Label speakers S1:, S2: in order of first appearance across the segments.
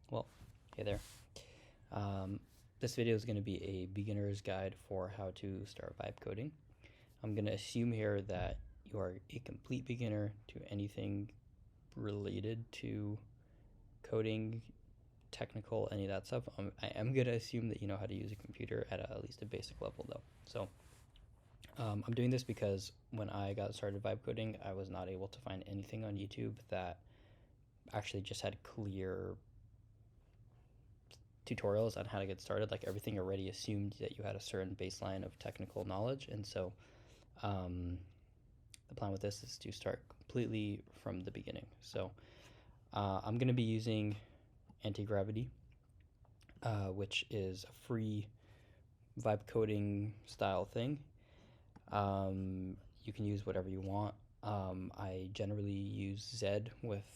S1: Well, hey there. This video is going to be a beginner's guide for how to start vibe coding. I'm going to assume here that you are a complete beginner to anything related to coding, technical, any of that stuff. I am going to assume that you know how to use a computer at least a basic level though. So I'm doing this because when I got started vibe coding, I was not able to find anything on YouTube that actually just had clear tutorials on how to get started. Like everything already assumed that you had a certain baseline of technical knowledge, and so the plan with this is to start completely from the beginning. So I'm going to be using anti-gravity, which is a free vibe coding style thing. You can use whatever you want. I generally use Zed with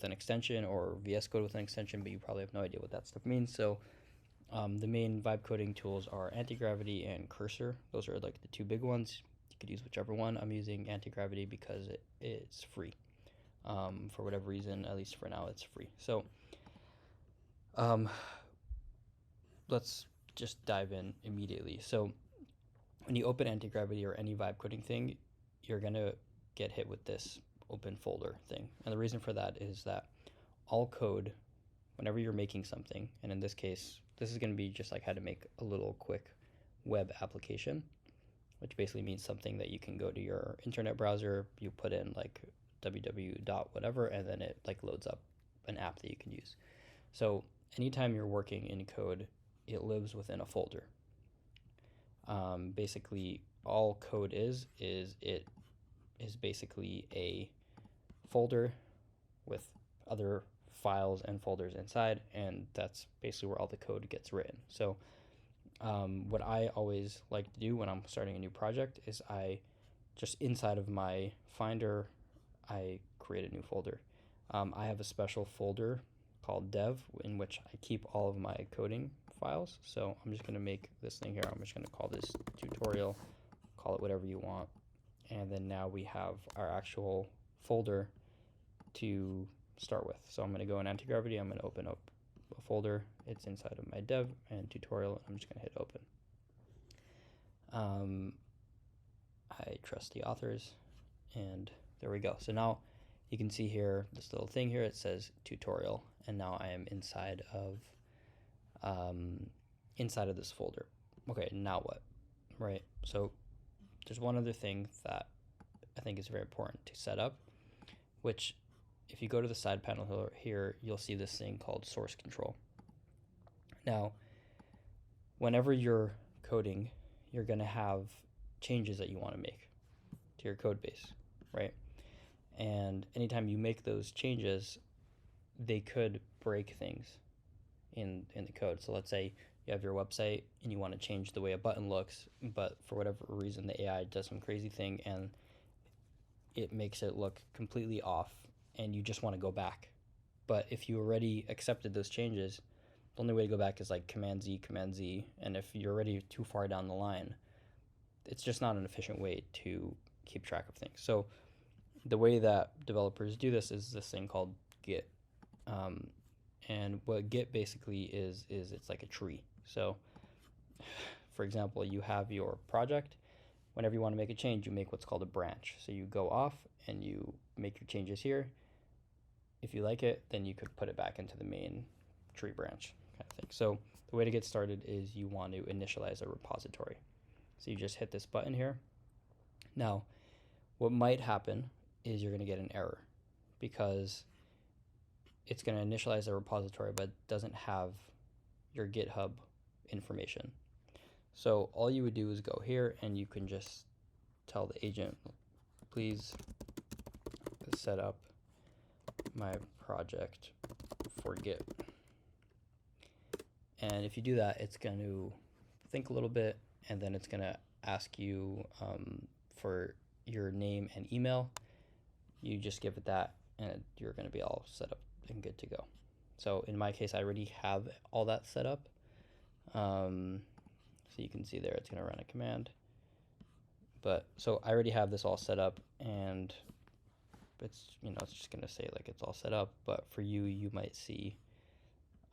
S1: an extension, or VS Code with an extension, but you probably have no idea what that stuff means. So the main vibe coding tools are anti-gravity and cursor. Those are like the two big ones. You could use whichever one. I'm using anti-gravity because it's free. For whatever reason, at least for now, it's free. So let's just dive in immediately. So when you open anti-gravity or any vibe coding thing, you're going to get hit with this open folder thing. And the reason for that is that all code, whenever you're making something, and in this case, this is going to be just like how to make a little quick web application, which basically means something that you can go to your internet browser, you put in like www whatever, and then it like loads up an app that you can use. So anytime you're working in code, it lives within a folder. Basically, all code is it is basically a folder with other files and folders inside, and that's basically where all the code gets written. So what I always like to do when I'm starting a new project is I just inside of my Finder, I create a new folder. I have a special folder called dev in which I keep all of my coding files. So I'm just going to make this thing here. I'm just going to call this tutorial, call it whatever you want. And then now we have our actual folder to start with. So I'm going to go in anti-gravity. I'm going to open up a folder. It's inside of my dev and tutorial. I'm just going to hit open. I trust the authors, and there we go. So now you can see here this little thing here. It says tutorial, and now I am inside of this folder. Okay, now what? Right. So there's one other thing that I think is very important to set up, which if you go to the side panel here, you'll see this thing called source control. Now, whenever you're coding, you're going to have changes that you want to make to your code base, right? And anytime you make those changes, they could break things in the code. So let's say you have your website and you want to change the way a button looks, but for whatever reason the AI does some crazy thing and it makes it look completely off, and you just want to go back. But if you already accepted those changes, the only way to go back is like Command Z, and if you're already too far down the line, it's just not an efficient way to keep track of things. So the way that developers do this is this thing called Git. And what Git basically is it's like a tree. So for example, you have your project. Whenever you want to make a change, you make what's called a branch. So you go off and you make your changes here. If you like it, then you could put it back into the main tree branch kind of thing. So the way to get started is you want to initialize a repository. So you just hit this button here. Now, what might happen is you're going to get an error because it's going to initialize a repository but doesn't have your GitHub information. So all you would do is go here and you can just tell the agent, please set up my project for Git. And if you do that, it's going to think a little bit, and then it's going to ask you for your name and email. You just give it that, and you're going to be all set up and good to go. So in my case, I already have all that set up. So you can see there, it's going to run a command. But so I already have this all set up, and it's, you know, it's just going to say like it's all set up, but for you, you might see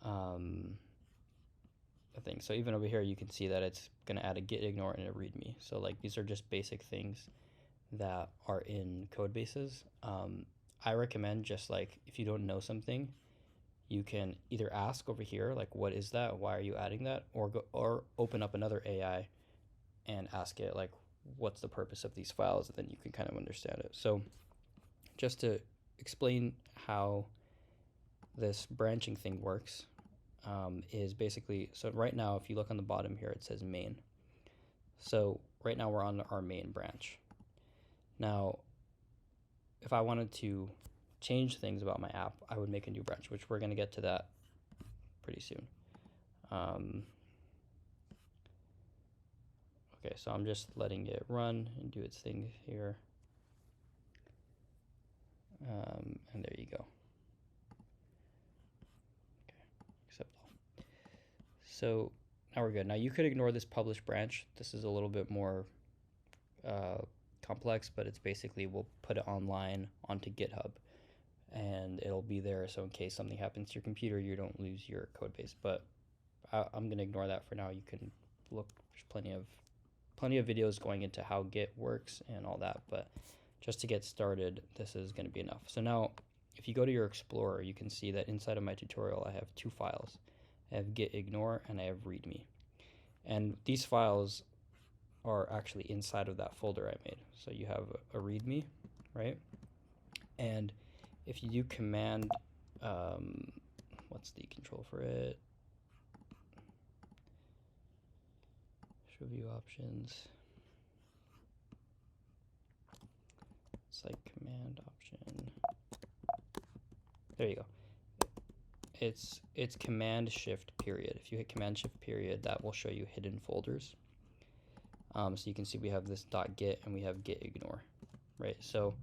S1: a thing. So even over here, you can see that it's going to add a get ignore and a readme. So like these are just basic things that are in code bases. I recommend just like if you don't know something, you can either ask over here like what is that, why are you adding that, or open up another AI and ask it like what's the purpose of these files, and then you can kind of understand it. So just to explain how this branching thing works, is basically, so right now if you look on the bottom here it says main. So right now we're on our main branch. Now if I wanted to change things about my app, I would make a new branch, which we're going to get to that pretty soon. Okay, so I'm just letting it run and do its thing here. And there you go. Okay, accept all. So now we're good. Now you could ignore this publish branch. This is a little bit more complex, but it's basically we'll put it online onto GitHub and it'll be there, so in case something happens to your computer you don't lose your code base. But I'm going to ignore that for now. You can look, there's plenty of videos going into how Git works and all that, but just to get started, this is going to be enough. So now if you go to your Explorer, you can see that inside of my tutorial I have two files. I have git ignore and I have readme, and these files are actually inside of that folder I made. So you have a readme, right? And if you do command, what's the control for it? Show view options. It's like command option. There you go. It's command shift period. If you hit command shift period, that will show you hidden folders. So you can see we have this .git and we have git ignore, right? So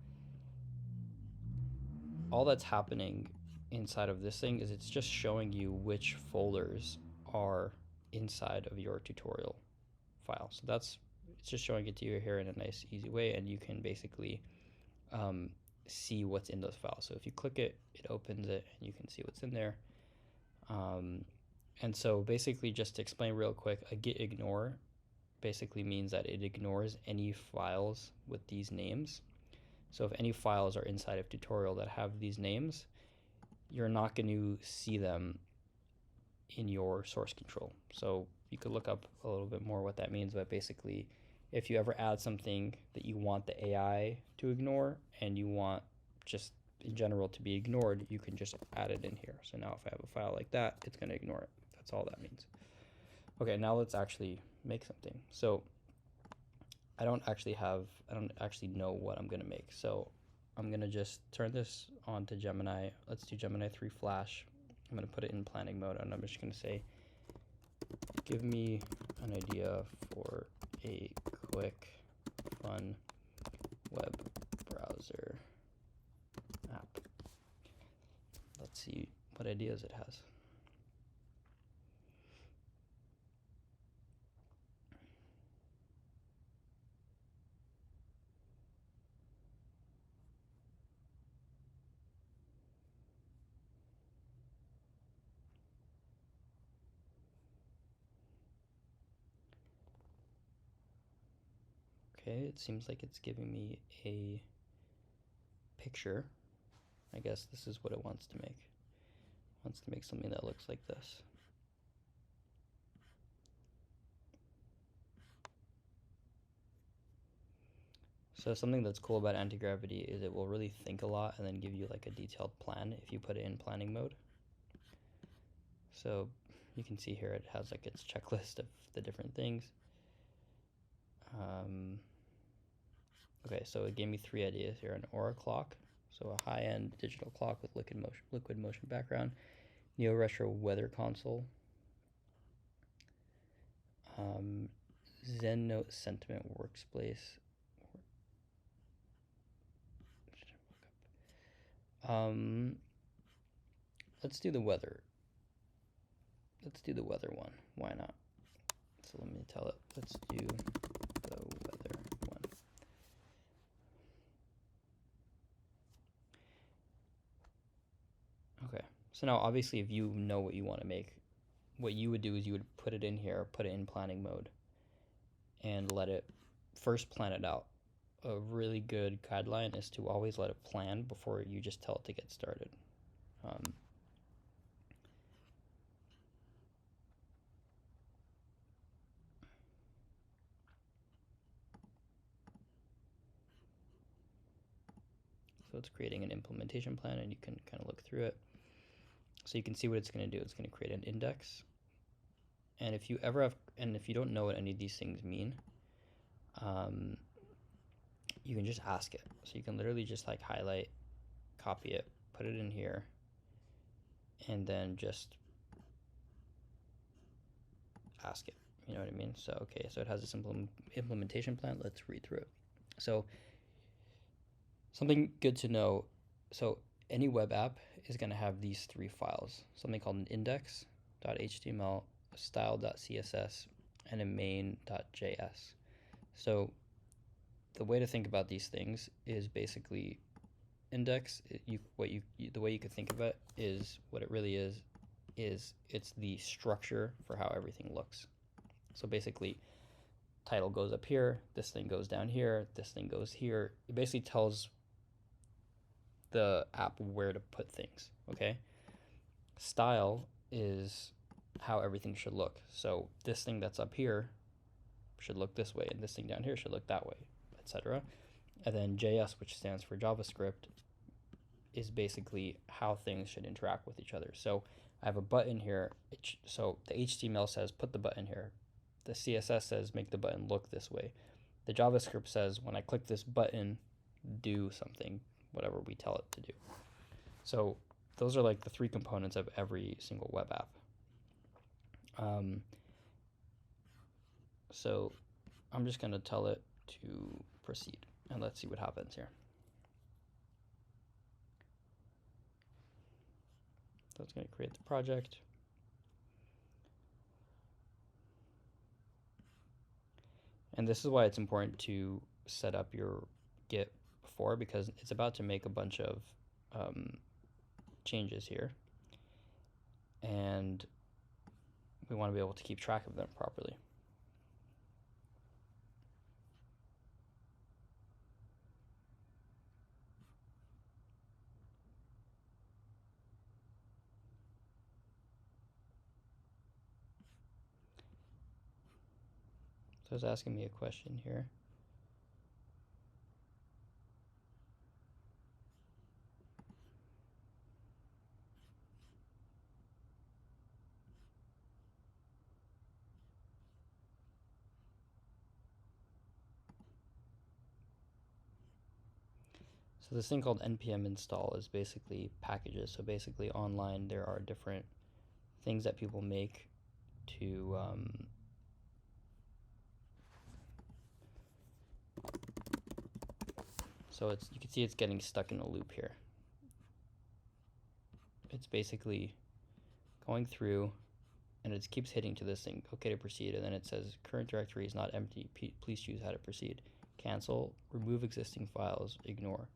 S1: all that's happening inside of this thing is it's just showing you which folders are inside of your tutorial file. So it's just showing it to you here in a nice easy way, and you can basically see what's in those files. So if you click it, it opens it and you can see what's in there. And so basically, just to explain real quick, a git ignore basically means that it ignores any files with these names. So if any files are inside of tutorial that have these names, you're not going to see them in your source control. So you could look up a little bit more what that means, but basically if you ever add something that you want the AI to ignore and you want just in general to be ignored, you can just add it in here. So now if I have a file like that, it's going to ignore it. That's all that means. Okay, now let's actually make something. So I don't actually know what I'm going to make. So I'm going to just turn this on to Gemini. Let's do Gemini 3 Flash. I'm going to put it in planning mode, and I'm just going to say, give me an idea for a quick, fun web browser app. Let's see what ideas it has. Okay, it seems like it's giving me a picture. I guess this is what it wants to make. It wants to make something that looks like this. So something that's cool about anti-gravity is it will really think a lot and then give you like a detailed plan if you put it in planning mode. So you can see here it has like its checklist of the different things. Okay, so it gave me 3 ideas here: an Aura clock, so a high-end digital clock with liquid motion background, neo retro weather console, Zen Note sentiment workspace. Let's do the weather. Let's do the weather one. Why not? So let me tell it. Let's do the weather one. So now obviously if you know what you want to make, what you would do is you would put it in here, put it in planning mode, and let it first plan it out. A really good guideline is to always let it plan before you just tell it to get started. So it's creating an implementation plan, and you can kind of look through it. So you can see what it's going to do. It's going to create an index. And if you ever have, and if you don't know what any of these things mean, you can just ask it. So you can literally just like highlight, copy it, put it in here, and then just ask it. You know what I mean? So, okay, so it has this implementation plan. Let's read through it. So something good to know. So any web app is going to have these three files, something called an index.html, a style.css, and a main.js. So the way to think about these things is basically index. The way you could think of it is what it really is it's the structure for how everything looks. So basically, title goes up here, this thing goes down here, this thing goes here. It basically tells the app where to put things, okay? Style is how everything should look. So this thing that's up here should look this way, and this thing down here should look that way, etc. And then JS, which stands for JavaScript, is basically how things should interact with each other. So I have a button here. So the HTML says put the button here. The CSS says make the button look this way. The JavaScript says when I click this button, do something, whatever we tell it to do. So those are like the three components of every single web app. So I'm just going to tell it to proceed, and let's see what happens here. So it's going to create the project. And this is why it's important to set up your Git before, because it's about to make a bunch of changes here. And we want to be able to keep track of them properly. So it's asking me a question here. So this thing called npm install is basically packages. So basically online there are different things that people make to so it's, you can see it's getting stuck in a loop here. It's basically going through, and it keeps hitting to this thing, okay to proceed, and then it says current directory is not empty, please choose how to proceed. Cancel, remove existing files, ignore.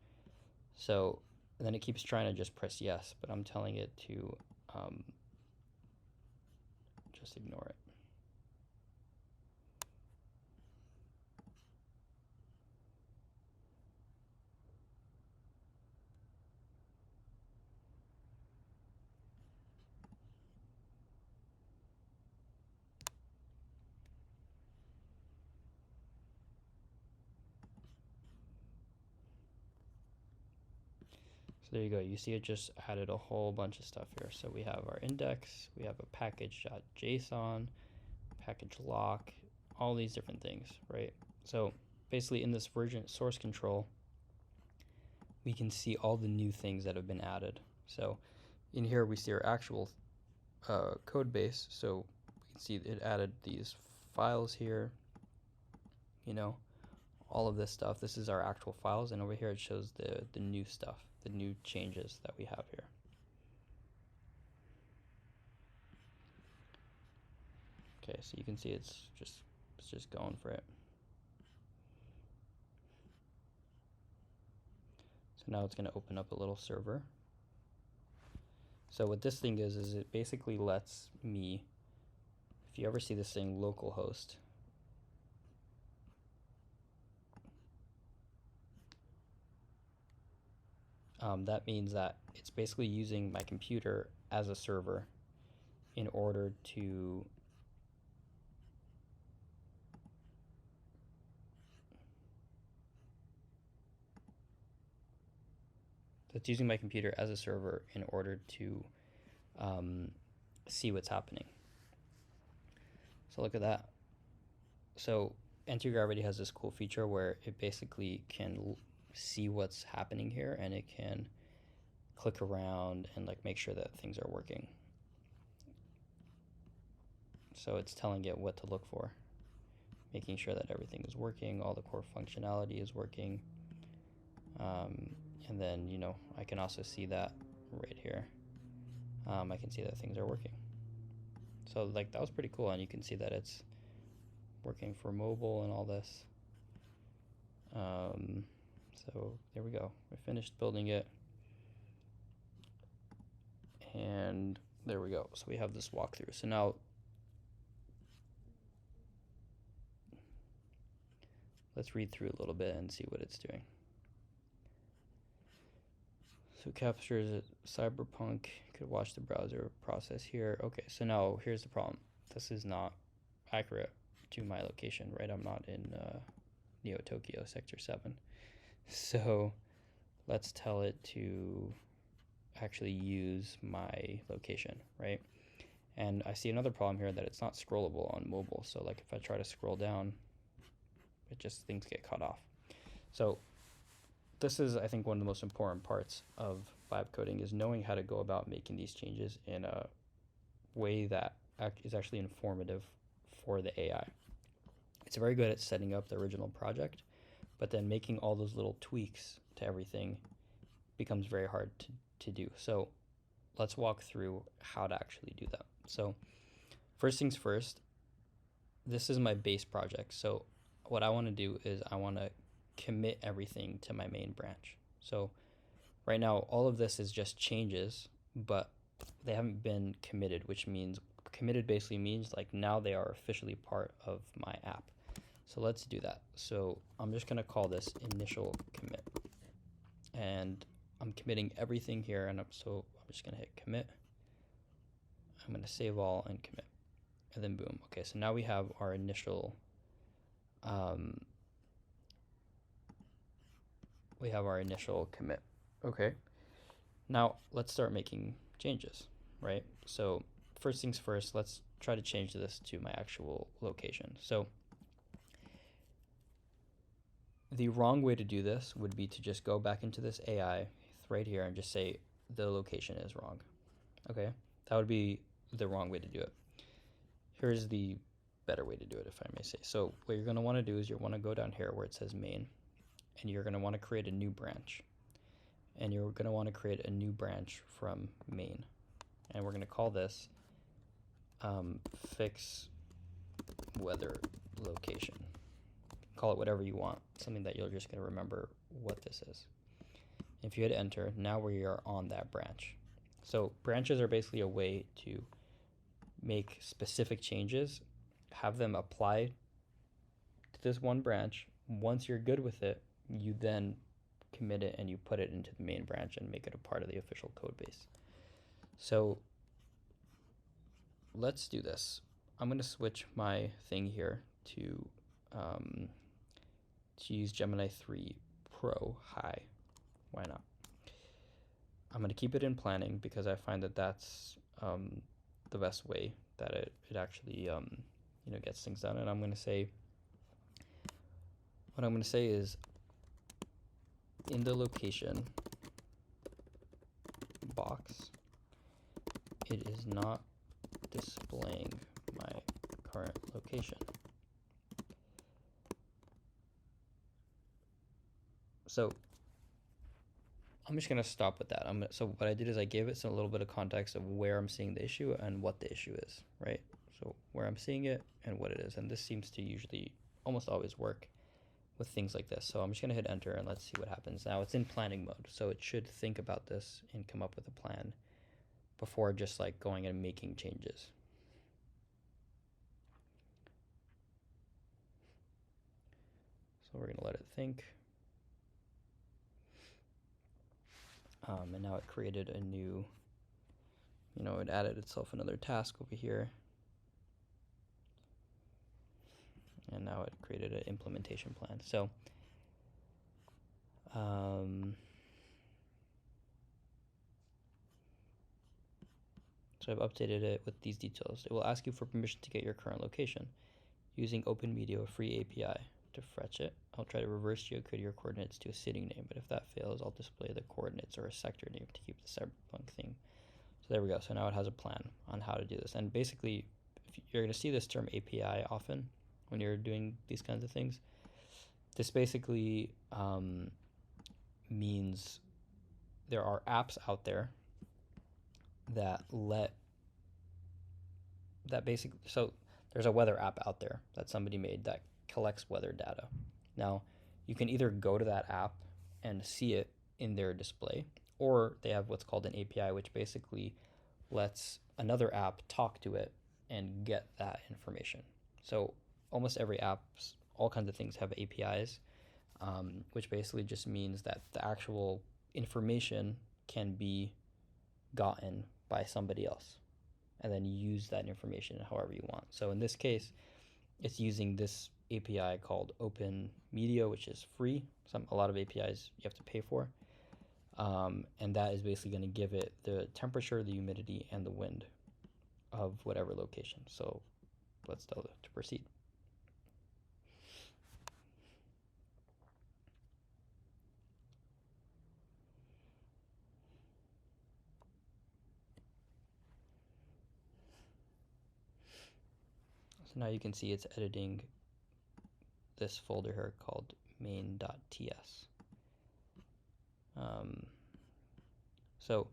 S1: So and then it keeps trying to just press yes, but I'm telling it to just ignore it. So there you go. You see it just added a whole bunch of stuff here. So we have our index, we have a package.json, package lock, all these different things, right? So basically in this version source control, we can see all the new things that have been added. So in here we see our actual code base. So we can see it added these files here, you know, all of this stuff. This is our actual files, and over here it shows the new stuff, the new changes that we have here. Okay, so you can see it's just going for it. So now it's going to open up a little server. So what this thing is it basically lets me, if you ever see this thing localhost, that means that it's basically using my computer as a server in order to see what's happening. So look at that. So anti-gravity has this cool feature where it basically can see what's happening here, and it can click around and like make sure that things are working. So it's telling it what to look for, making sure that everything is working, all the core functionality is working. And then, you know, I can also see that right here. I can see that things are working. So like that was pretty cool, and you can see that it's working for mobile and all this. So there we go. We finished building it, and there we go. So we have this walkthrough. So now let's read through a little bit and see what it's doing. So captures it, cyberpunk. You could watch the browser process here. Okay, so now here's the problem. This is not accurate to my location, right? I'm not in Neo Tokyo Sector 7. So let's tell it to actually use my location, right? And I see another problem here that it's not scrollable on mobile. So like if I try to scroll down, it just, things get cut off. So this is, I think, one of the most important parts of vibe coding is knowing how to go about making these changes in a way that is actually informative for the AI. It's very good at setting up the original project, but then making all those little tweaks to everything becomes very hard to do. So let's walk through how to actually do that. So first things first, this is my base project. So what I want to do is I want to commit everything to my main branch. So right now, all of this is just changes, but they haven't been committed, which means committed basically means like now they are officially part of my app. So let's do that. So I'm just going to call this initial commit, and I'm committing everything here. And so I'm just going to hit commit. I'm going to save all and commit, and then boom. Okay, so now we have our initial commit. Okay, now let's start making changes, right? So first things first, let's try to change this to my actual location. So the wrong way to do this would be to just go back into this AI right here and just say the location is wrong. Okay, that would be the wrong way to do it. Here's the better way to do it, if I may say. So what you're going to want to do is you want to go down here where it says main, and you're going to want to create a new branch. And you're going to want to create a new branch from main. And we're going to call this fix weather location. Call it whatever you want, something that you're just going to remember what this is. If you hit enter, now we are on that branch. So branches are basically a way to make specific changes, have them apply to this one branch. Once you're good with it, you then commit it and you put it into the main branch and make it a part of the official code base. So let's do this. I'm going to switch my thing here to use Gemini 3 Pro High. Why not? I'm going to keep it in planning because I find that that's the best way that it actually gets things done. And I'm going to say, what I'm going to say is, in the location box, it is not displaying my current location. So I'm just going to stop with that. So what I did is I gave it a little bit of context of where I'm seeing the issue and what the issue is, right? So where I'm seeing it and what it is. And this seems to usually almost always work with things like this. So I'm just going to hit enter and let's see what happens. Now it's in planning mode, so it should think about this and come up with a plan before just like going and making changes. So we're going to let it think. And now it created a new, it added itself another task over here. And now it created an implementation plan. So, so I've updated it with these details. It will ask you for permission to get your current location using Open Media, a free API. To fetch it, I'll try to reverse geocode your coordinates to a city name, but if that fails, I'll display the coordinates or a sector name to keep the cyberpunk theme. So there we go. So now it has a plan on how to do this. And basically, if you're going to see this term API often when you're doing these kinds of things. This basically means there are apps out there that basically, so there's a weather app out there that somebody made that collects weather data. Now, you can either go to that app and see it in their display, or they have what's called an API, which basically lets another app talk to it and get that information. So almost every app, all kinds of things have APIs, which basically just means that the actual information can be gotten by somebody else and then use that information however you want. So in this case, it's using this API called Open Media, which is free. A lot of APIs you have to pay for. And that is basically going to give it the temperature, the humidity, and the wind of whatever location. So let's tell it to proceed. So now you can see it's editing this folder here called main.ts. So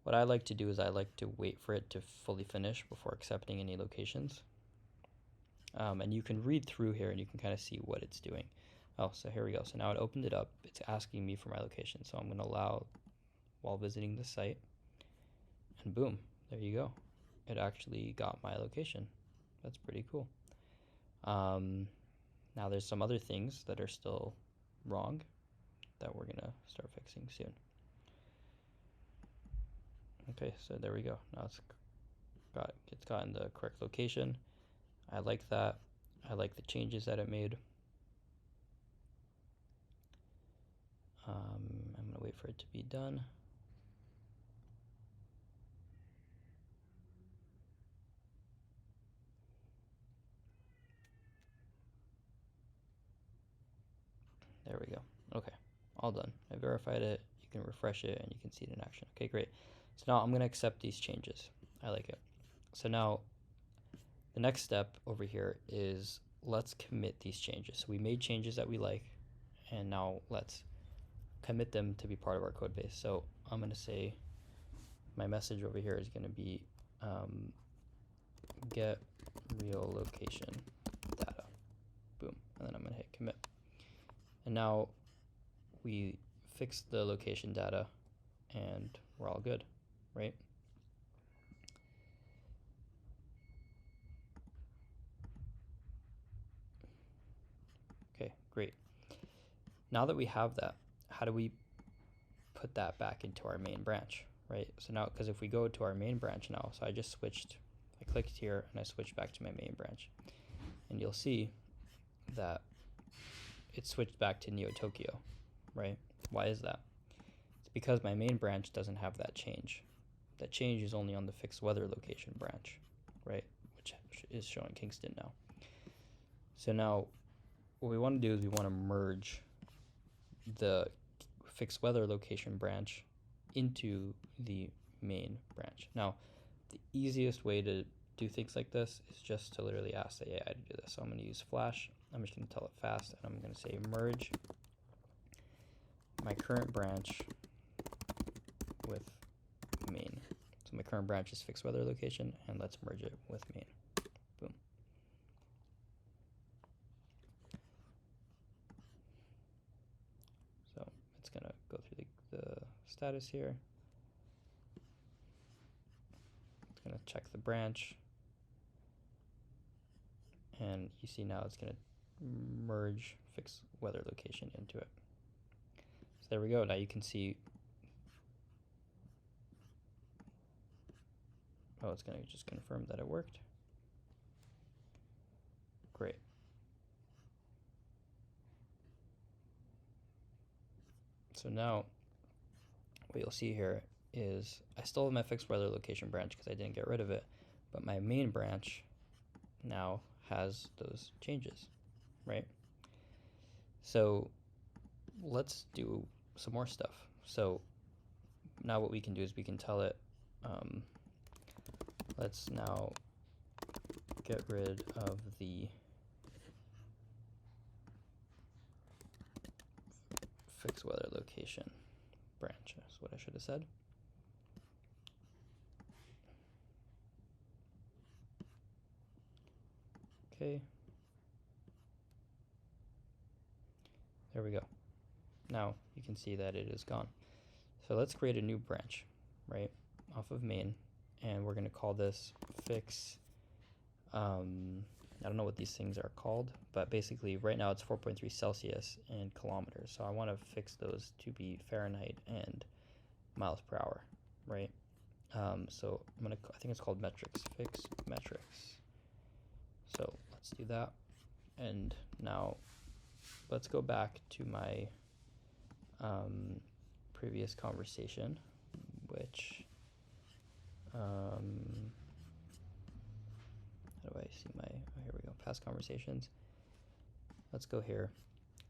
S1: what I like to do is I like to wait for it to fully finish before accepting any locations. And you can read through here and you can kind of see what it's doing. Oh, so here we go. So now it opened it up. It's asking me for my location. So I'm going to allow while visiting the site. And boom, there you go. It actually got my location. That's pretty cool. Now there's some other things that are still wrong that we're going to start fixing soon. Okay, so there we go. Now it's gotten the correct location. I like that. I like the changes that it made. I'm going to wait for it to be done. There we go. Okay, all done. I verified it. You can refresh it and you can see it in action. Okay, great. So now I'm going to accept these changes. I like it. So now the next step over here is let's commit these changes. So we made changes that we like, and now let's commit them to be part of our code base. So I'm going to say my message over here is going to be get real location data. Boom. And then I'm going to hit commit. And now we fixed the location data and we're all good, right? Okay, great. Now that we have that, how do we put that back into our main branch, right? So now, because if we go to our main branch now, so I clicked here and I switched back to my main branch. And you'll see that it switched back to Neo Tokyo, right? Why is that? It's because my main branch doesn't have that change. That change is only on the fixed weather location branch, right? Which is showing Kingston now. So now what we want to do is we want to merge the fixed weather location branch into the main branch. Now, the easiest way to do things like this is just to literally ask the AI to do this. So I'm going to use Flash. I'm just going to tell it fast, and I'm going to say merge my current branch with main. So my current branch is fixed weather location, and let's merge it with main. Boom. So it's going to go through the status here. check the branch, and you see now it's going to merge fix weather location into it. So there we go. Now you can see, oh, it's going to just confirm that it worked. Great. So now what you'll see here is I still have my fixed weather location branch because I didn't get rid of it, but my main branch now has those changes, right? So let's do some more stuff. So now what we can do is we can tell it, let's now get rid of the fixed weather location branch. That's what I should have said. Okay. There we go. Now you can see that it is gone. So let's create a new branch, right, off of main, and we're going to call this fix. I don't know what these things are called, but basically right now it's 4.3 Celsius in kilometers. So I want to fix those to be Fahrenheit and miles per hour, right? So I think it's called metrics, fix metrics. So let's do that. And now let's go back to my previous conversation, which, how do I see my, oh, here we go, past conversations. Let's go here.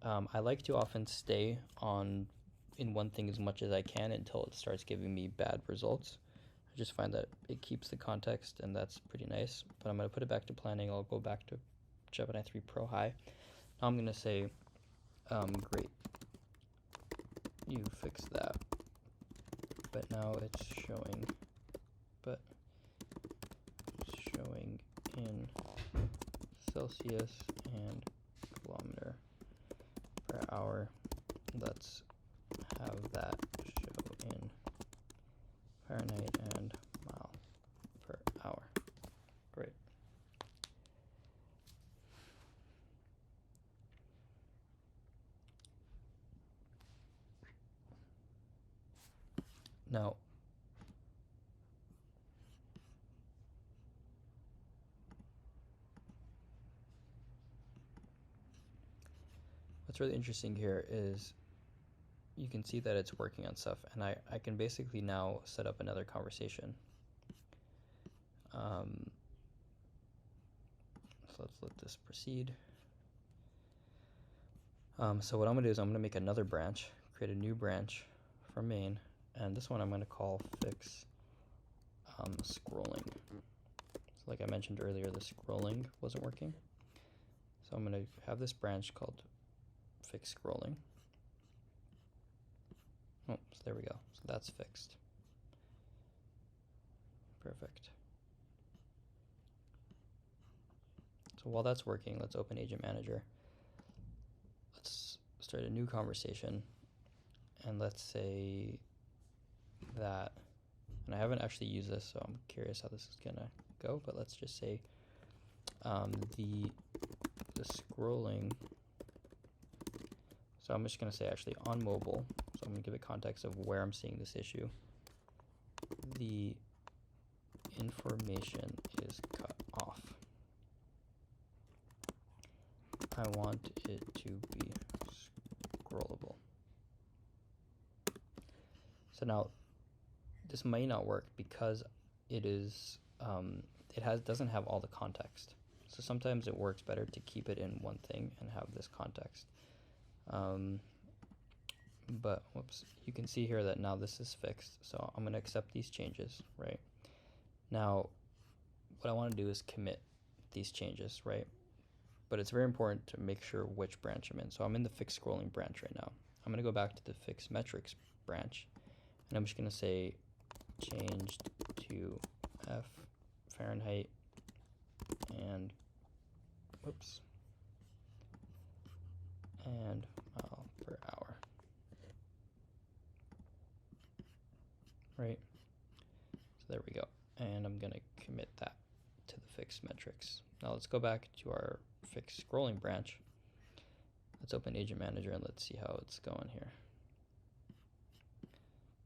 S1: I like to often stay in one thing as much as I can until it starts giving me bad results. I just find that it keeps the context, and that's pretty nice. But I'm going to put it back to planning. I'll go back to Gemini 3 Pro High. Now I'm going to say, great, you fixed that. But now it's showing in Celsius and kilometer per hour. Let's have that show in Fahrenheit and mile per hour. Great. Now, what's really interesting here is you can see that it's working on stuff, and I can basically now set up another conversation. So let's let this proceed. So what I'm going to do is I'm going to make another branch, create a new branch for main, and this one I'm going to call fix scrolling. So like I mentioned earlier, the scrolling wasn't working. So I'm going to have this branch called fix scrolling. Oh, so there we go. So that's fixed. Perfect. So while that's working, let's open Agent Manager. Let's start a new conversation, and let's say that, and I haven't actually used this, so I'm curious how this is gonna go, but let's just say the scrolling. So I'm just gonna say actually on mobile, so I'm gonna give it context of where I'm seeing this issue. The information is cut off. I want it to be scrollable. So now this might not work because it is doesn't have all the context. So sometimes it works better to keep it in one thing and have this context. But whoops, you can see here that now this is fixed. So I'm going to accept these changes, right? Now, what I want to do is commit these changes, right? But it's very important to make sure which branch I'm in. So I'm in the fixed scrolling branch right now. I'm going to go back to the fixed metrics branch, and I'm just going to say changed to F Fahrenheit and whoops and mile per hour. Right? So there we go. and I'm gonna commit that to the fixed metrics. Now let's go back to our fixed scrolling branch. Let's open Agent Manager and let's see how it's going here.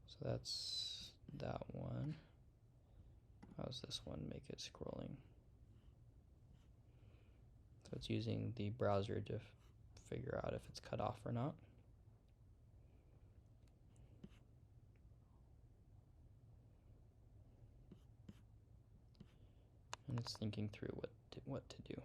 S1: So that's that one. How's this one make it scrolling? So it's using the browser to figure out if it's cut off or not. And it's thinking through what to do.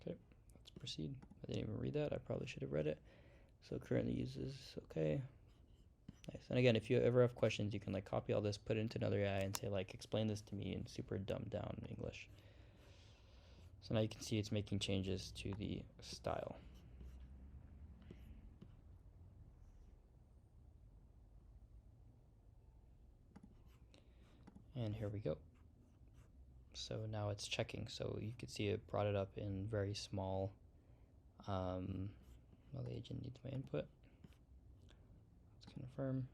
S1: Okay, let's proceed. I didn't even read that. I probably should have read it. So currently uses, okay. Nice. And again, if you ever have questions, you can like copy all this, put it into another AI and say like, explain this to me in super dumbed down English. So now you can see it's making changes to the style. And here we go. So now it's checking. So you can see it brought it up in very small. Well, the agent needs my input. Let's confirm.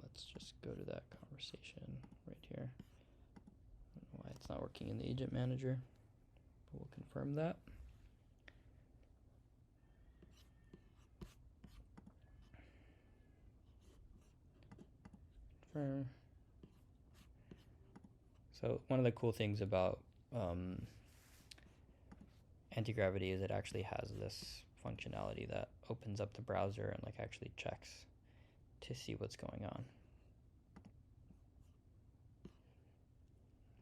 S1: Let's just go to that conversation right here. I don't know why it's not working in the agent manager, but we'll confirm that. Confirm. So one of the cool things about anti-gravity is it actually has this functionality that opens up the browser and like actually checks to see what's going on,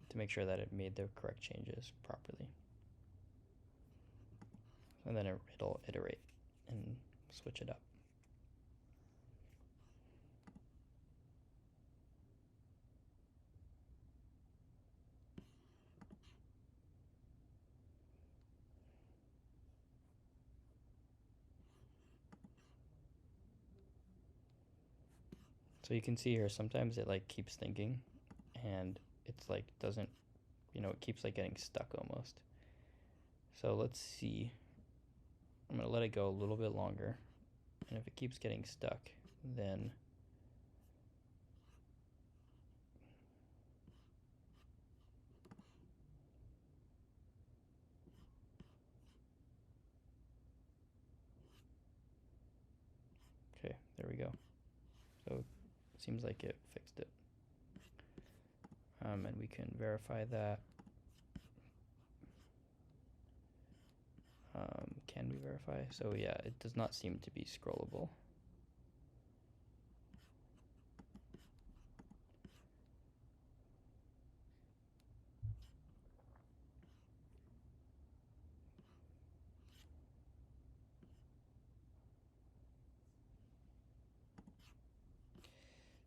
S1: to make sure that it made the correct changes properly. And then it'll iterate and switch it up. So you can see here, sometimes it like keeps thinking and it's like doesn't, it keeps like getting stuck almost. So let's see. I'm gonna let it go a little bit longer. And if it keeps getting stuck, then okay, there we go. So it seems like it fixed it. And we can verify that. Can we verify? So yeah, it does not seem to be scrollable.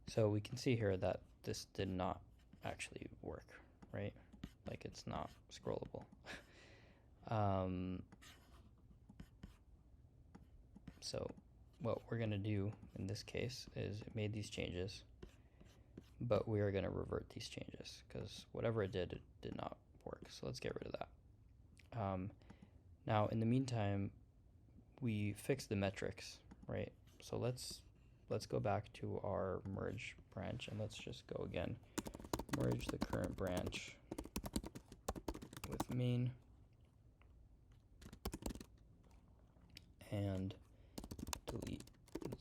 S1: So we can see here that this did not actually work, right? Like it's not scrollable. So what we're gonna do in this case is it made these changes, but we are gonna revert these changes because whatever it did not work. So let's get rid of that. Now in the meantime, we fixed the metrics, right? So let's go back to our merge branch and let's just go again. Merge the current branch with main and delete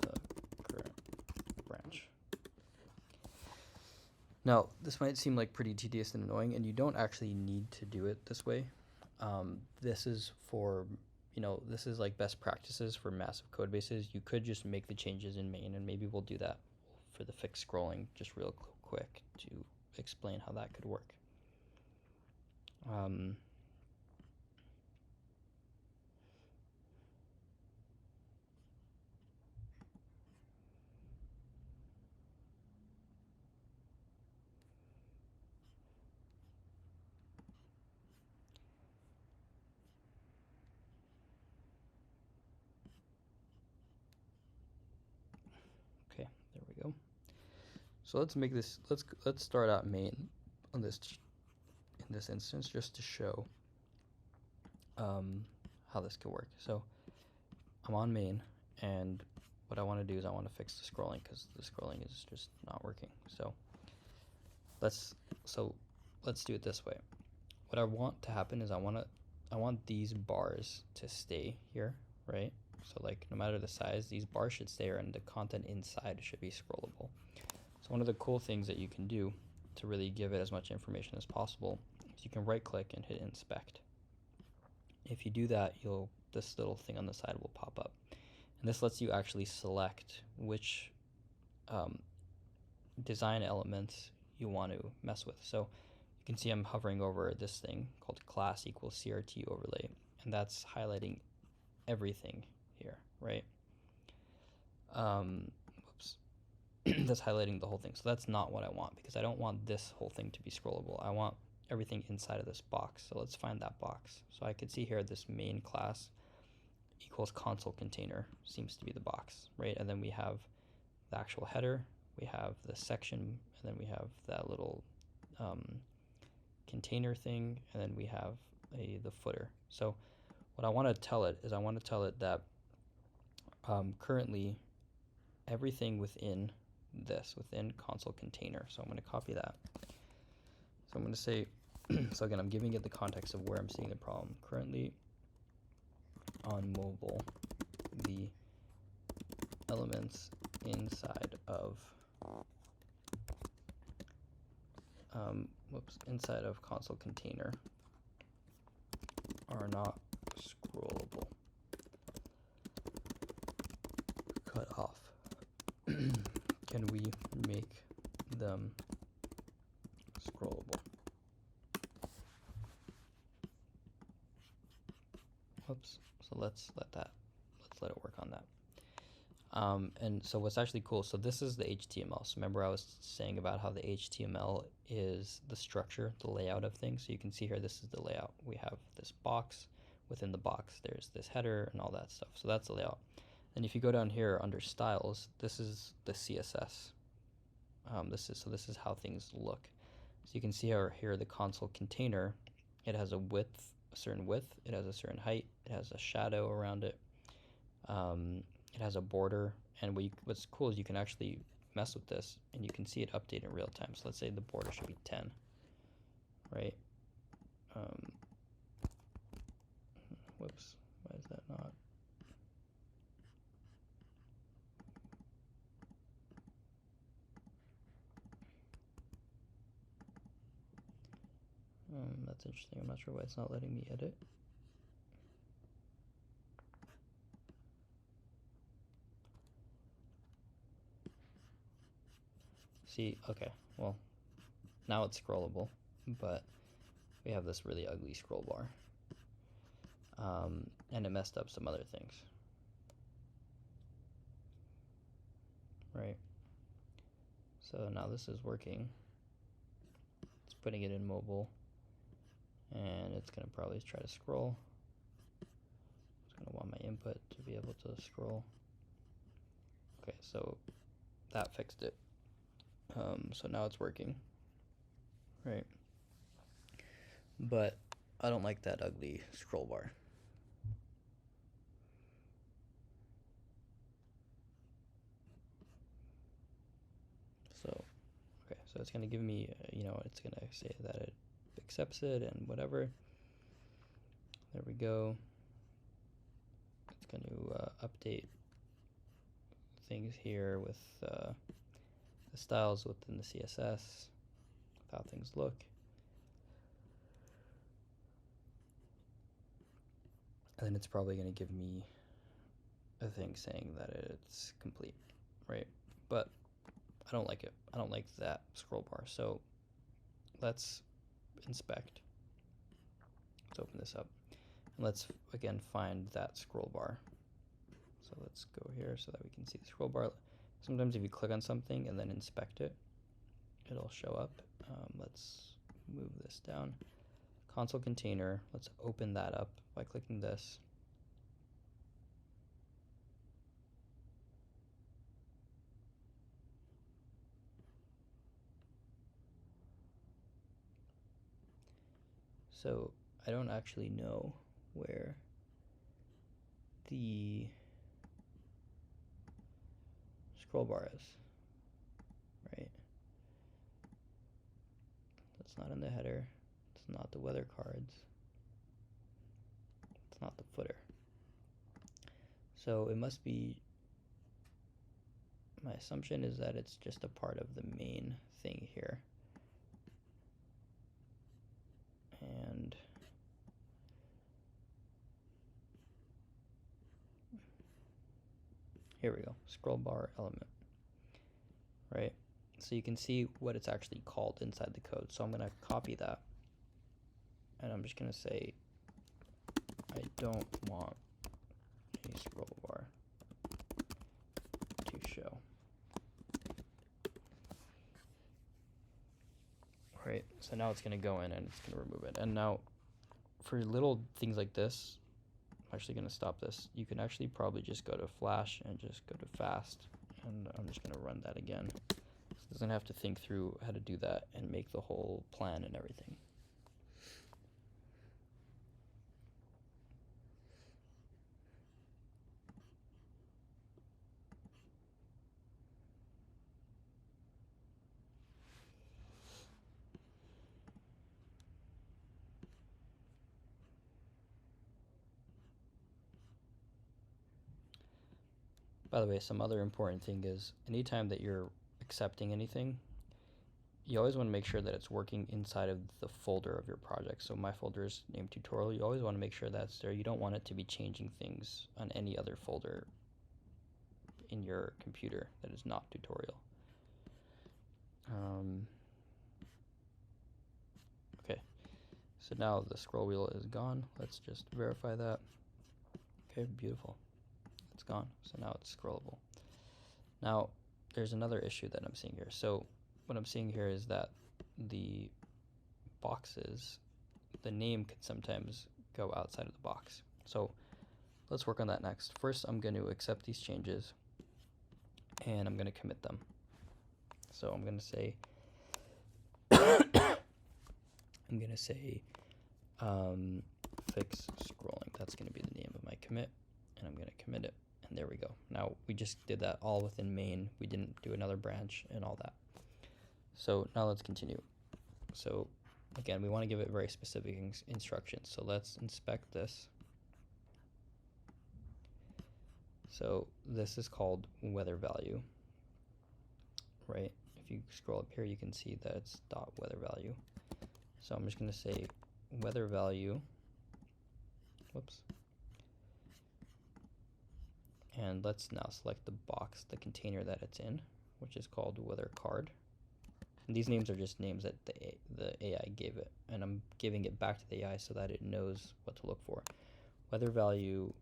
S1: the current branch. Now, this might seem like pretty tedious and annoying, and you don't actually need to do it this way. This is for, this is like best practices for massive code bases. You could just make the changes in main, and maybe we'll do that for the fixed scrolling just real quick to explain how that could work. So let's make this, let's start out main on this, in this instance, just to show how this could work. So I'm on main, and what I want to do is I want to fix the scrolling because the scrolling is just not working. So let's do it this way. What I want to happen is I want these bars to stay here, right? So like no matter the size, these bars should stay here and the content inside should be scrollable. So one of the cool things that you can do to really give it as much information as possible is you can right click and hit inspect. If you do that, this little thing on the side will pop up. And this lets you actually select which design elements you want to mess with. So you can see I'm hovering over this thing called class equals CRT overlay, and that's highlighting everything here, right? Whoops. That's highlighting the whole thing. So that's not what I want, because I don't want this whole thing to be scrollable. I want everything inside of this box. So let's find that box. So I could see here this main class equals console container seems to be the box, right? And then we have the actual header, we have the section, and then we have that little container thing, and then we have the footer. So what I want to tell it is I want to tell it that currently everything within console container. So I'm going to copy that. So I'm going to say, so again, I'm giving it the context of where I'm seeing the problem. Currently on mobile, the elements inside of inside of console container are not scrollable. Cut off. Can we make them scrollable? Whoops. So let's let it work on that. And so what's actually cool, so this is the HTML. So remember I was saying about how the HTML is the structure, the layout of things. So you can see here, this is the layout. We have this box. Within the box, there's this header and all that stuff. So that's the layout. And if you go down here under styles, this is the CSS. This is how things look. So you can see here the console container, it has a width, a certain width, it has a certain height, it has a shadow around it. It has a border, and what's cool is you can actually mess with this, and you can see it update in real time. So let's say the border should be 10, right? Whoops, why is that not? That's interesting. I'm not sure why it's not letting me edit. See, okay, well, now it's scrollable, but we have this really ugly scroll bar. And it messed up some other things. Right? So now this is working. It's putting it in mobile, and it's gonna probably try to scroll. It's gonna want my input to be able to scroll. Okay, so that fixed it. So now it's working, right? But I don't like that ugly scroll bar. So, okay, so it's gonna give me, it's gonna say that it accepts it and whatever. There we go. It's going to update things here with the styles within the CSS, with how things look. And then it's probably going to give me a thing saying that it's complete, right? But I don't like it. I don't like that scroll bar. So let's inspect. Let's open this up. And let's, again, find that scroll bar. So let's go here so that we can see the scroll bar. Sometimes if you click on something and then inspect it, it'll show up. Let's move this down. Console container, let's open that up by clicking this. So I don't actually know where the scroll bar is, right? That's not in the header. It's not the weather cards. It's not the footer. So it must be, my assumption is that it's just a part of the main thing here. And here we go, scroll bar element, right? So you can see what it's actually called inside the code. So I'm gonna copy that, and I'm just gonna say, I don't want a scroll bar to show. Right, so now it's gonna go in and it's gonna remove it. And now for little things like this, I'm actually gonna stop this. You can actually probably just go to Flash and just go to fast. And I'm just gonna run that again. So it doesn't have to think through how to do that and make the whole plan and everything. By the way, some other important thing is anytime that you're accepting anything, you always want to make sure that it's working inside of the folder of your project. So my folder is named tutorial. You always want to make sure that's there. You don't want it to be changing things on any other folder in your computer that is not tutorial. Okay, so now the scroll wheel is gone. Let's just verify that. Okay, beautiful. It's gone. So now it's scrollable. Now, there's another issue that I'm seeing here. So what I'm seeing here is that the boxes, the name could sometimes go outside of the box. So let's work on that next. First, I'm going to accept these changes and I'm going to commit them. So I'm going to say, fix scrolling. That's going to be the name of my commit, and I'm going to commit it. And there we go. Now we just did that all within main. We didn't do another branch and all that. So now let's continue. So again, we want to give it very specific instructions. So let's inspect this. So this is called weather value, right? If you scroll up here, you can see that it's dot weather value. So I'm just going to say weather value, whoops. And let's now select the box, the container that it's in, which is called weather card. And these names are just names that the AI gave it, and I'm giving it back to the AI so that it knows what to look for. Weather value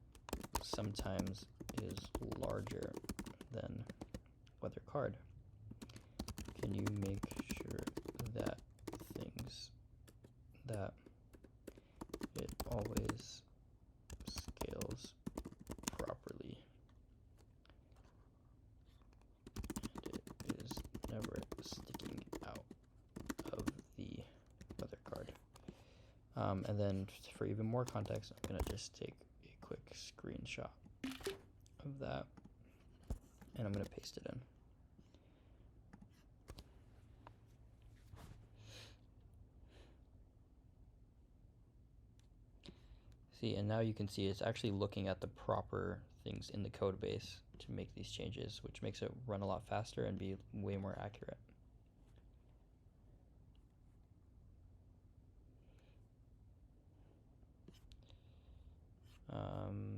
S1: sometimes is larger than weather card. Can you make sure that it always scales properly and it is never sticking out of the weather card? And then for even more context, I'm going to just take a quick screenshot of that and I'm going to paste it in. See, and now you can see it's actually looking at the proper things in the code base to make these changes, which makes it run a lot faster and be way more accurate.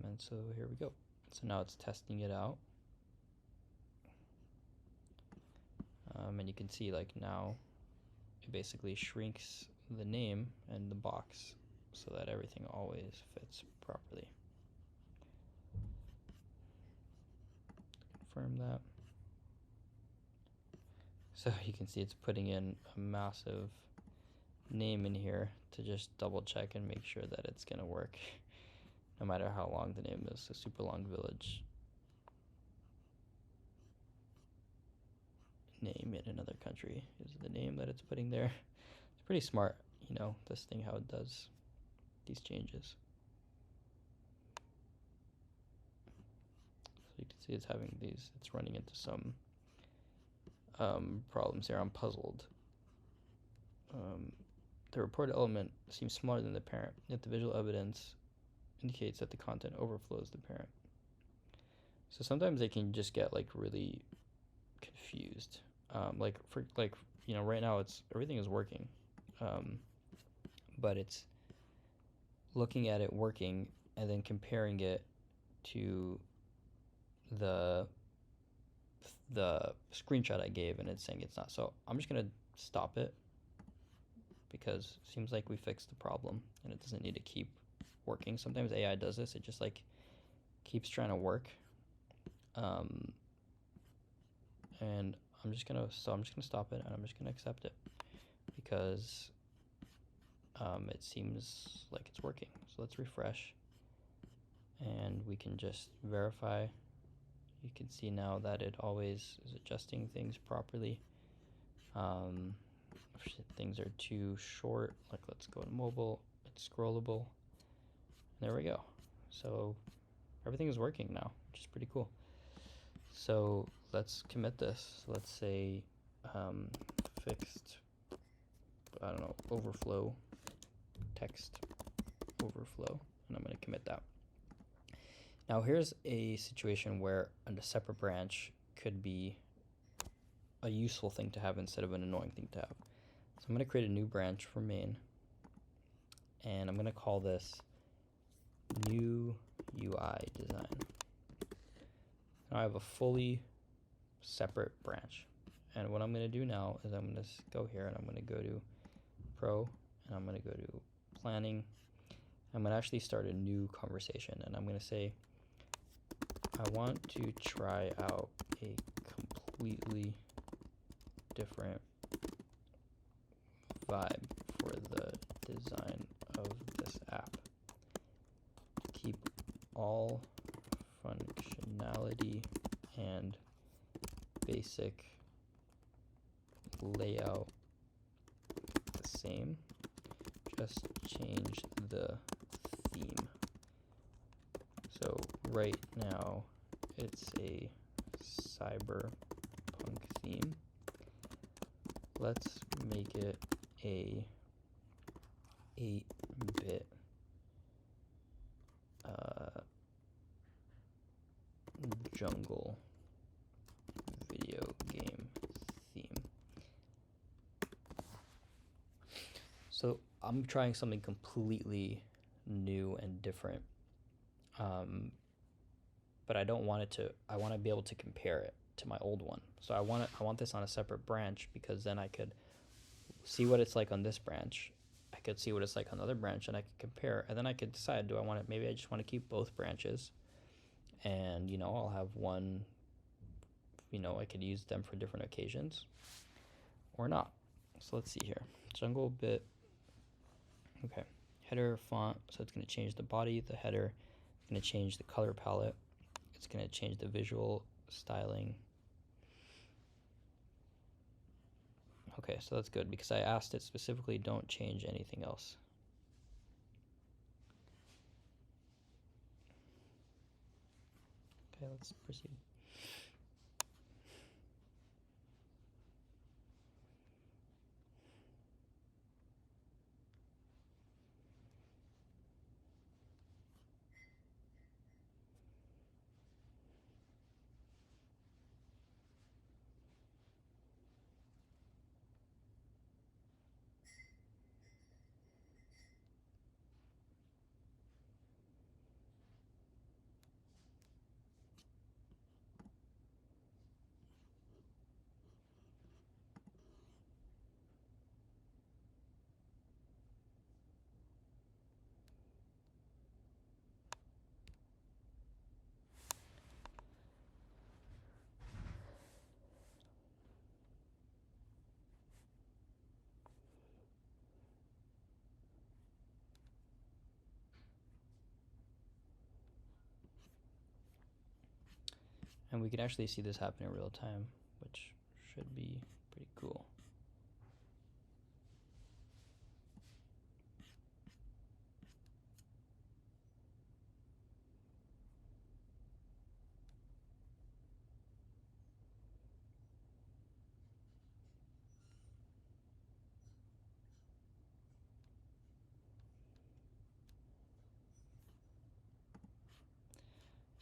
S1: And so here we go. So now it's testing it out. And you can see like now it basically shrinks the name and the box so that everything always fits properly. Confirm that. So you can see it's putting in a massive name in here to just double check and make sure that it's going to work no matter how long the name is. So super long village name in another country is the name that it's putting there. It's pretty smart. you know, this thing, how it does these changes. So you can see it's having these, it's running into some problems here. I'm puzzled. The reported element seems smaller than the parent, yet the visual evidence indicates that the content overflows the parent. So sometimes they can just get like really confused. Like you know, right now everything is working, but it's looking at it working and then comparing it to the screenshot I gave, and it's saying it's not. So I'm just gonna stop it because it seems like we fixed the problem and it doesn't need to keep working. Sometimes AI does this; it just like keeps trying to work. And I'm just gonna stop it, and I'm just gonna accept it because it seems like it's working. So let's refresh, and we can just verify. You can see now that it always is adjusting things properly. If things are too short, like let's go to mobile, it's scrollable. There we go. So everything is working now, which is pretty cool. So let's commit this. Let's say fixed, I don't know, overflow, text overflow, and I'm going to commit that. Now here's a situation where a separate branch could be a useful thing to have instead of an annoying thing to have. So I'm going to create a new branch for main, and I'm going to call this new UI design. Now I have a fully separate branch, and what I'm going to do now is I'm going to go here and I'm going to go to Pro, and I'm going to go to Planning. I'm going to actually start a new conversation, and I'm going to say I want to try out a completely different vibe for the design of this app. Keep all functionality and basic layout the same. Just change the theme. So right now it's a cyberpunk theme. Let's make it a 8-bit jungle video game theme. So I'm trying something completely new and different, but I don't want it to. I want to be able to compare it to my old one. So I want this on a separate branch, because then I could see what it's like on this branch. I could see what it's like on the other branch, and I could compare, and then I could decide, do I want it? Maybe I just want to keep both branches, and you know, I'll have one. You know, I could use them for different occasions, or not. So let's see here. Jungle bit. Okay. Header font. So it's going to change the body, the header. It's going to change the color palette. It's going to change the visual styling. Okay, so that's good, because I asked it specifically, don't change anything else. Okay, let's proceed. And we can actually see this happen in real time, which should be pretty cool.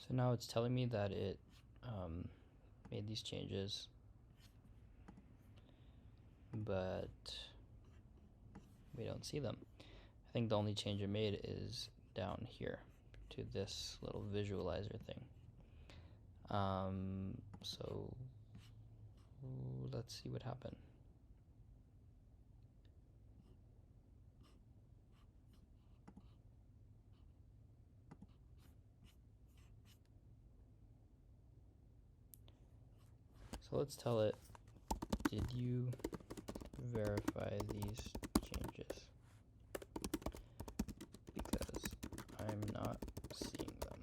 S1: So now it's telling me that it made these changes, but we don't see them. I think the only change it made is down here to this little visualizer thing. So let's see what happened. So let's tell it, did you verify these changes? Because I'm not seeing them.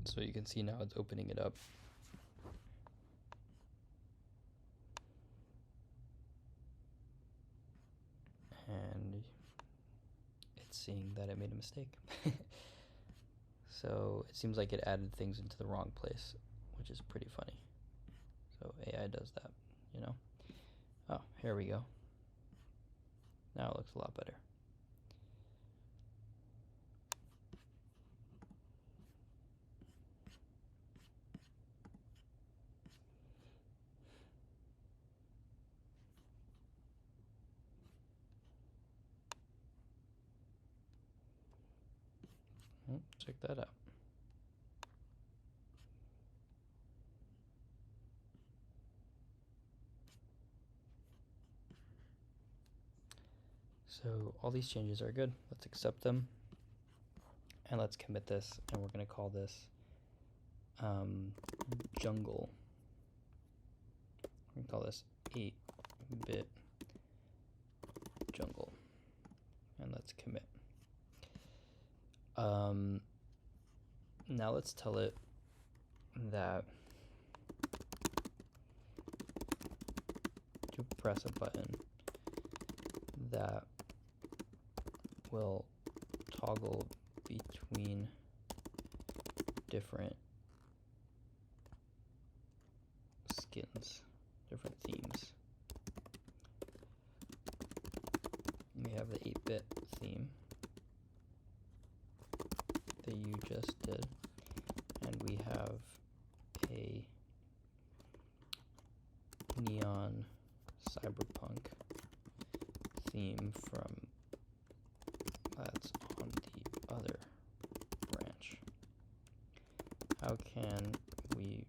S1: So you can see now it's opening it up. And it's seeing that it made a mistake. So it seems like it added things into the wrong place, which is pretty funny. So AI does that, you know? Oh, here we go. Now it looks a lot better. Check that out. So all these changes are good. Let's accept them. And let's commit this. And we're going to call this jungle. We're going to call this 8-bit jungle. And let's commit. Now let's tell it that to press a button that will toggle between different skins, different themes. We have the 8-bit theme that you just did, and we have a neon cyberpunk theme from that's on the other branch. How can we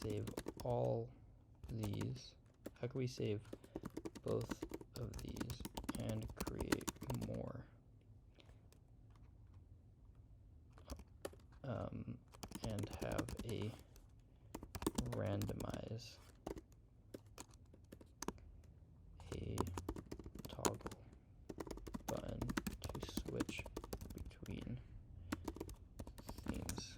S1: save all these? How can we save both of these and create more? And have a randomize a toggle button to switch between themes.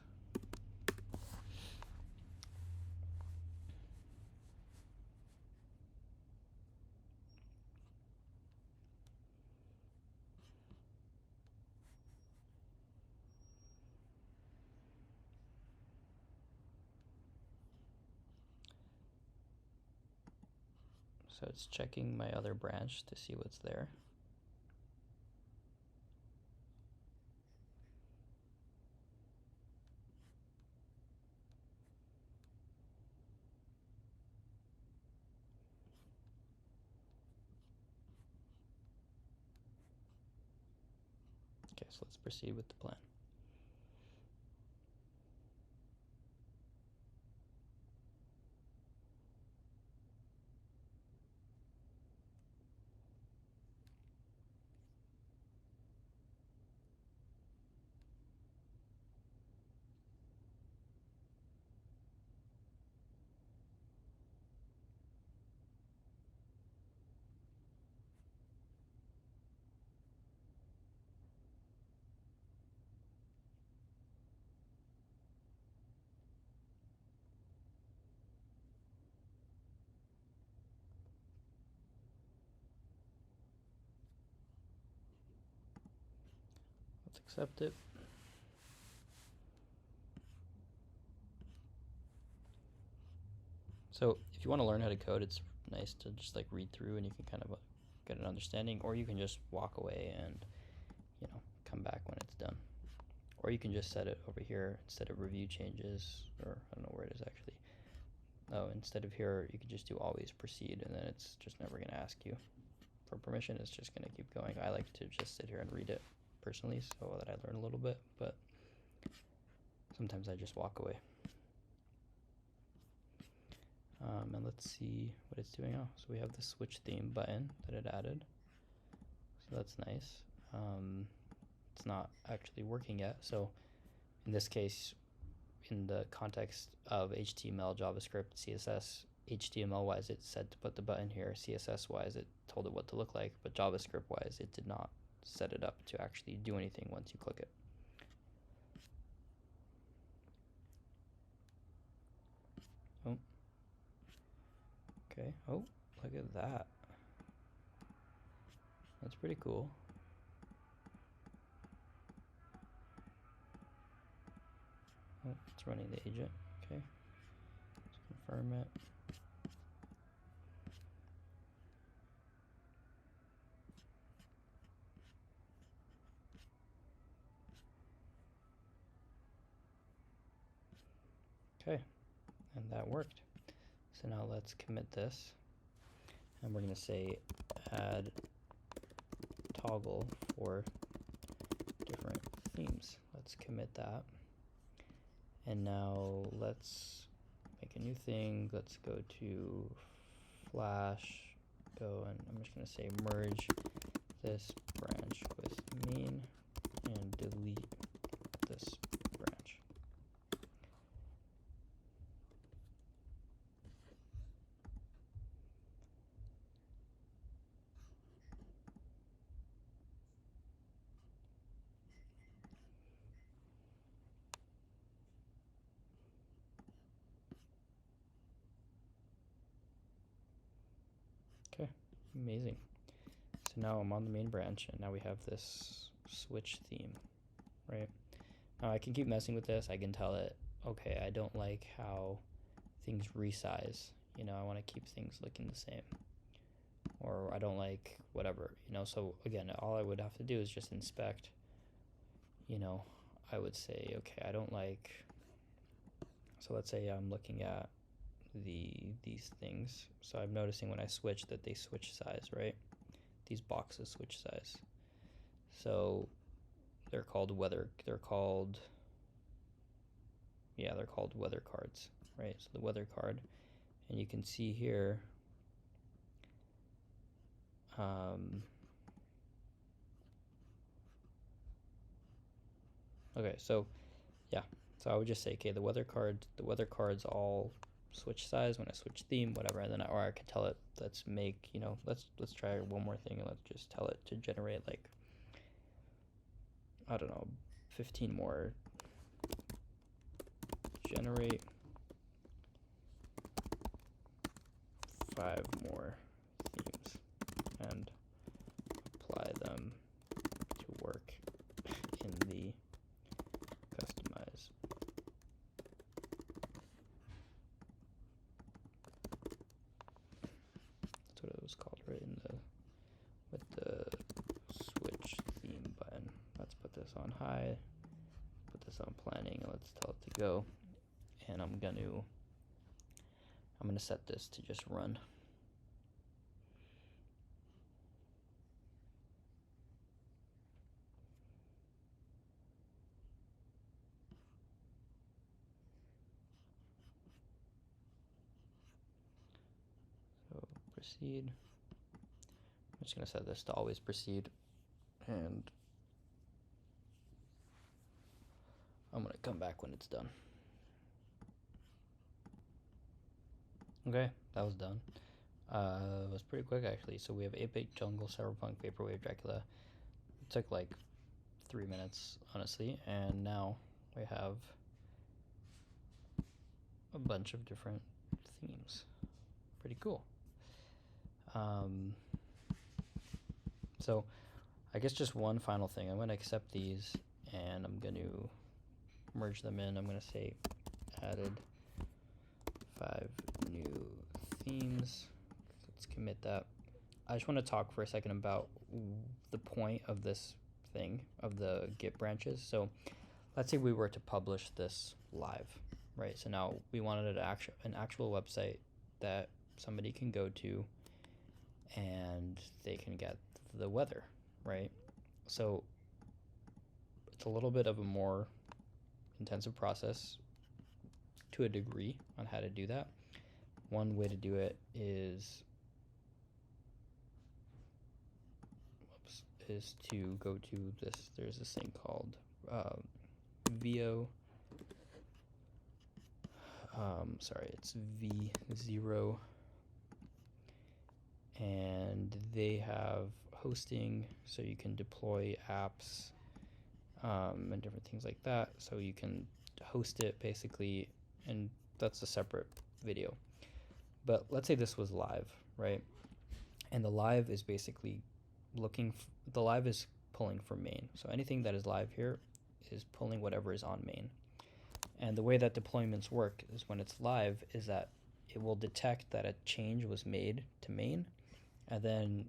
S1: So it's checking my other branch to see what's there. Okay, so let's proceed with the plan. accept it. So if you want to learn how to code, it's nice to just like read through and you can kind of get an understanding, or you can just walk away and, you know, come back when it's done. Or you can just set it over here instead of review changes, or I don't know where it is actually. Oh, instead of here, you can just do always proceed, and then it's just never going to ask you for permission. It's just going to keep going. I like to just sit here and read it personally so that I learn a little bit, but sometimes I just walk away. And let's see what it's doing. Oh, so we have the switch theme button that it added. So that's nice. It's not actually working yet. So in this case, in the context of HTML, JavaScript, CSS, HTML-wise, it said to put the button here. CSS-wise, it told it what to look like. But JavaScript-wise, it did not set it up to actually do anything once you click it. Oh. Okay. Oh, look at that. That's pretty cool. Oh, it's running the agent. Okay. Let's confirm it. Okay, and that worked. So now let's commit this, and we're going to say add toggle for different themes. Let's commit that. And now let's make a new thing. Let's go to Flash, go, and I'm just going to say merge this branch with main and delete this branch. Okay, amazing. So now I'm on the main branch, and now we have this switch theme, right? Now I can keep messing with this. I can tell it, okay, I don't like how things resize. You know, I want to keep things looking the same. Or I don't like whatever, you know. So again, all I would have to do is just inspect, you know. I would say, okay, I don't like, so let's say I'm looking at these things. So I'm noticing when I switch that they switch size, right? These boxes switch size. So they're called weather cards, right? So the weather card, and you can see here, okay, so yeah, so I would just say, okay, the weather cards all switch size when I switch theme, whatever, and then or I could tell it, let's make, you know, let's try one more thing, and let's just tell it to generate like, I don't know, 15 more. Generate 5 more themes and apply them to work in the customize. That's what it was called, right? With the switch theme button. Let's put this on high, put this on planning, and let's tell it to go. And I'm gonna set this to just run. So proceed. I'm just gonna set this to always proceed, and I'm gonna come back when it's done. Okay, that was done. It was pretty quick actually. So we have 8-bit jungle, cyberpunk, vaporwave, Dracula. It took like 3 minutes, honestly, and now we have a bunch of different themes. Pretty cool. So I guess just one final thing. I'm going to accept these, and I'm going to merge them in. I'm going to say added 5 new themes. Let's commit that. I just want to talk for a second about the point of this thing, of the Git branches. So let's say we were to publish this live, right? So now we wanted an actual website that somebody can go to and they can get the weather, right? So it's a little bit of a more intensive process to a degree on how to do that. One way to do it is to go to this. There's this thing called VO. Sorry, it's V0, and they have hosting, so you can deploy apps and different things like that. So you can host it basically, and that's a separate video. But let's say this was live, right? And the live is basically the live is pulling from main. So anything that is live here is pulling whatever is on main. And the way that deployments work is when it's live is that it will detect that a change was made to main, and then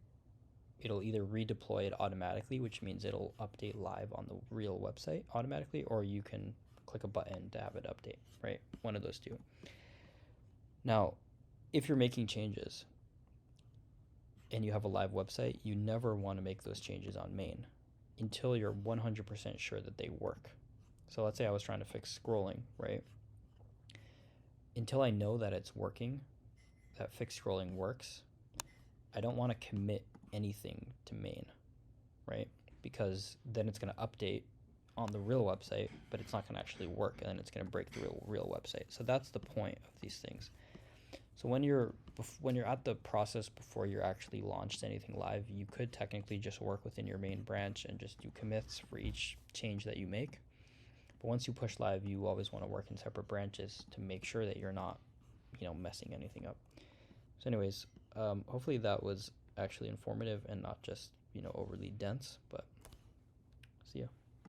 S1: it'll either redeploy it automatically, which means it'll update live on the real website automatically, or you can click a button to have it update, right? One of those two. Now, if you're making changes and you have a live website, you never want to make those changes on main until you're 100% sure that they work. So let's say I was trying to fix scrolling, right? Until I know that it's working, that fixed scrolling works, I don't want to commit anything to main, right? Because then it's going to update on the real website, but it's not going to actually work, and then it's going to break the real website. So that's the point of these things. So when you're at the process before you're actually launched anything live, you could technically just work within your main branch and just do commits for each change that you make. But once you push live, you always want to work in separate branches to make sure that you're not, messing anything up. So anyways, hopefully that was actually informative and not just, overly dense, but